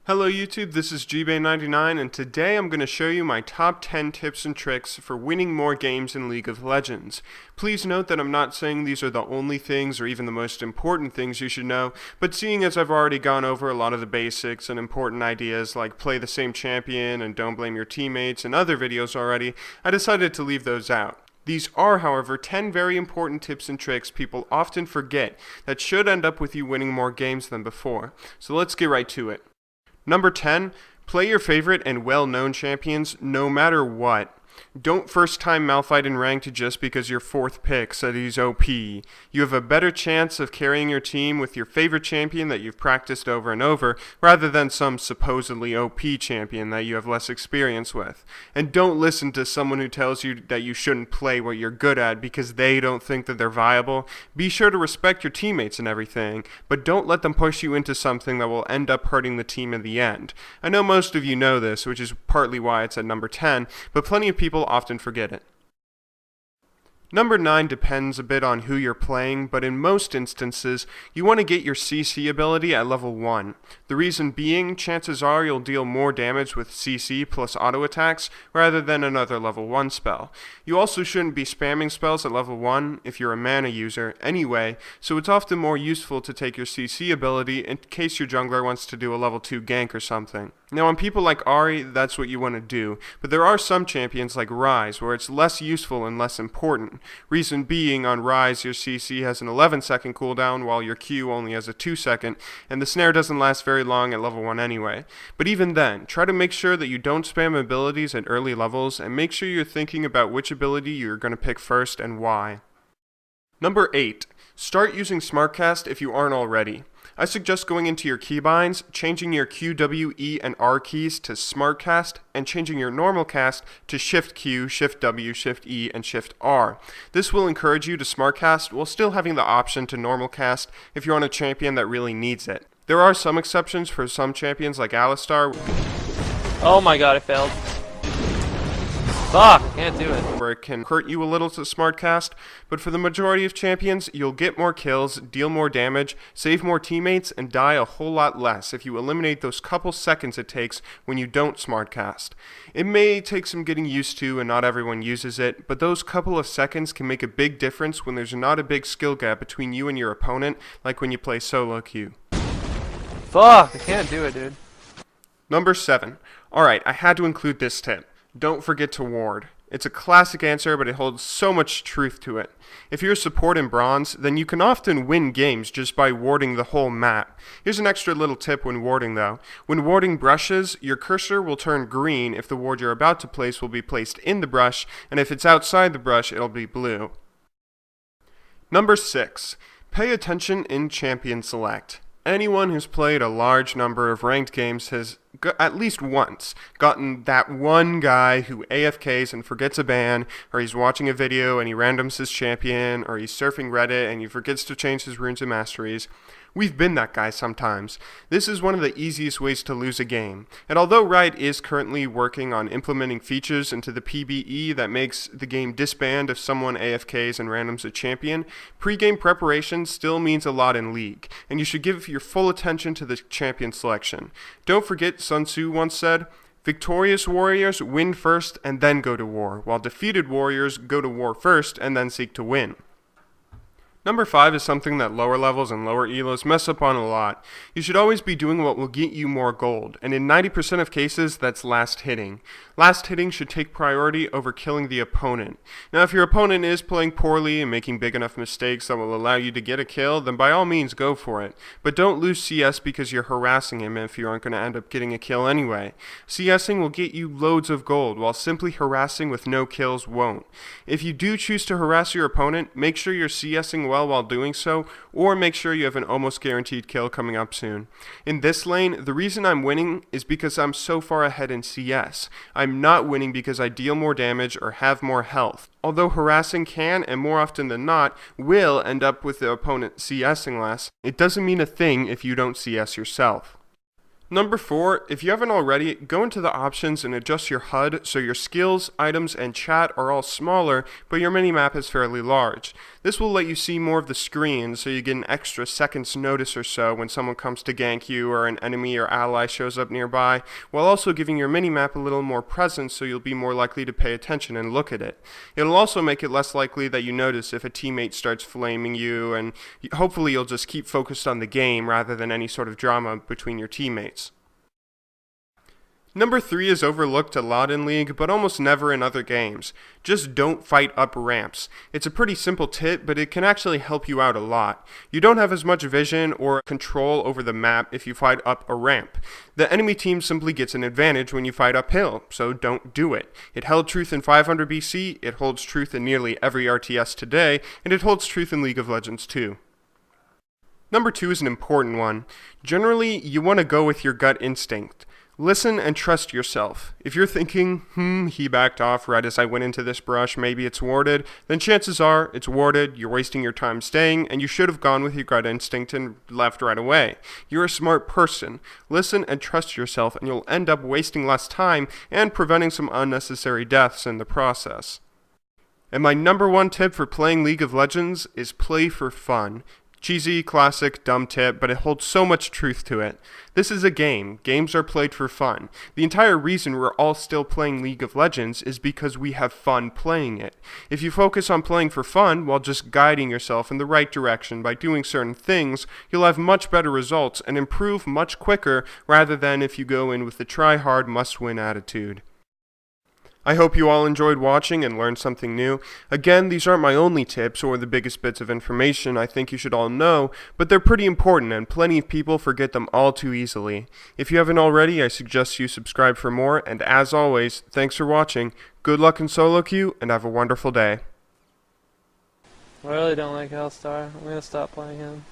Hello YouTube, this is Gbay99 and today I'm going to show you my top 10 tips and tricks for winning more games in League of Legends. Please note that I'm not saying these are the only things or even the most important things you should know, but seeing as I've already gone over a lot of the basics and important ideas like play the same champion and don't blame your teammates in other videos already, I decided to leave those out. These are, however, 10 very important tips and tricks people often forget that should end up with you winning more games than before. So let's get right to it. Number 10, play your favorite and well-known champions no matter what. Don't first time Malphite in ranked just because your fourth pick said he's OP. You have a better chance of carrying your team with your favorite champion that you've practiced over and over, rather than some supposedly OP champion that you have less experience with. And don't listen to someone who tells you that you shouldn't play what you're good at because they don't think that they're viable. Be sure to respect your teammates and everything, but don't let them push you into something that will end up hurting the team in the end. I know most of you know this, which is partly why it's at number 10, but plenty of people often forget it. Number 9 depends a bit on who you're playing, but in most instances, you want to get your CC ability at level 1. The reason being, chances are you'll deal more damage with CC plus auto attacks rather than another level 1 spell. You also shouldn't be spamming spells at level 1 if you're a mana user anyway, so it's often more useful to take your CC ability in case your jungler wants to do a level 2 gank or something. Now on people like Ahri, that's what you want to do, but there are some champions like Ryze where it's less useful and less important. Reason being, on Ryze your CC has an 11-second cooldown while your Q only has a 2-second, and the snare doesn't last very long at level 1 anyway. But even then, try to make sure that you don't spam abilities at early levels, and make sure you're thinking about which ability you're going to pick first and why. Number 8. Start using SmartCast if you aren't already. I suggest going into your keybinds, changing your Q, W, E, and R keys to SmartCast, and changing your normal cast to Shift Q, Shift W, Shift E, and Shift R. This will encourage you to SmartCast while still having the option to normal cast if you're on a champion that really needs it. There are some exceptions for some champions like Alistar. Oh my god, I failed. Fuck, can't do it. Where it can hurt you a little to SmartCast, but for the majority of champions, you'll get more kills, deal more damage, save more teammates, and die a whole lot less if you eliminate those couple seconds it takes when you don't SmartCast. It may take some getting used to and not everyone uses it, but those couple of seconds can make a big difference when there's not a big skill gap between you and your opponent, like when you play solo queue. Fuck, I can't do it, dude. Number 7. Alright, I had to include this tip. Don't forget to ward. It's a classic answer, but it holds so much truth to it. If you're a support in bronze, then you can often win games just by warding the whole map. Here's an extra little tip when warding though. When warding brushes, your cursor will turn green if the ward you're about to place will be placed in the brush, and if it's outside the brush, it'll be blue. Number 6. Pay attention in champion select. Anyone who's played a large number of ranked games has at least once gotten that one guy who AFKs and forgets a ban, or he's watching a video and he randoms his champion, or he's surfing Reddit and he forgets to change his runes and masteries. We've been that guy sometimes. This is one of the easiest ways to lose a game. And although Riot is currently working on implementing features into the PBE that makes the game disband if someone AFKs and randoms a champion, pre-game preparation still means a lot in League, and you should give your full attention to the champion selection. Don't forget, Sun Tzu once said, "Victorious warriors win first and then go to war, while defeated warriors go to war first and then seek to win." Number 5 is something that lower levels and lower elos mess up on a lot. You should always be doing what will get you more gold, and in 90% of cases, that's last hitting. Last hitting should take priority over killing the opponent. Now, if your opponent is playing poorly and making big enough mistakes that will allow you to get a kill, then by all means go for it. But don't lose CS because you're harassing him if you aren't going to end up getting a kill anyway. CSing will get you loads of gold, while simply harassing with no kills won't. If you do choose to harass your opponent, make sure you're CSing well while doing so, or make sure you have an almost guaranteed kill coming up soon. In this lane, the reason I'm winning is because I'm so far ahead in CS. I'm not winning because I deal more damage or have more health. Although harassing can, and more often than not, will end up with the opponent CSing less, it doesn't mean a thing if you don't CS yourself. Number 4, if you haven't already, go into the options and adjust your HUD so your skills, items, and chat are all smaller, but your minimap is fairly large. This will let you see more of the screen, so you get an extra second's notice or so when someone comes to gank you or an enemy or ally shows up nearby, while also giving your minimap a little more presence so you'll be more likely to pay attention and look at it. It'll also make it less likely that you notice if a teammate starts flaming you, and hopefully you'll just keep focused on the game rather than any sort of drama between your teammates. Number 3 is overlooked a lot in League, but almost never in other games. Just don't fight up ramps. It's a pretty simple tip, but it can actually help you out a lot. You don't have as much vision or control over the map if you fight up a ramp. The enemy team simply gets an advantage when you fight uphill, so don't do it. It held truth in 500 BC, it holds truth in nearly every RTS today, and it holds truth in League of Legends too. Number 2 is an important one. Generally, you want to go with your gut instinct. Listen and trust yourself. If you're thinking, he backed off right as I went into this brush, maybe it's warded, then chances are it's warded, you're wasting your time staying, and you should have gone with your gut instinct and left right away. You're a smart person. Listen and trust yourself, and you'll end up wasting less time and preventing some unnecessary deaths in the process. And my number 1 tip for playing League of Legends is play for fun. Cheesy, classic, dumb tip, but it holds so much truth to it. This is a game. Games are played for fun. The entire reason we're all still playing League of Legends is because we have fun playing it. If you focus on playing for fun while just guiding yourself in the right direction by doing certain things, you'll have much better results and improve much quicker rather than if you go in with the try-hard, must-win attitude. I hope you all enjoyed watching and learned something new. Again, these aren't my only tips or the biggest bits of information I think you should all know, but they're pretty important and plenty of people forget them all too easily. If you haven't already, I suggest you subscribe for more, and as always, thanks for watching, good luck in solo queue, and have a wonderful day. I really don't like Hellstar. I'm gonna stop playing him.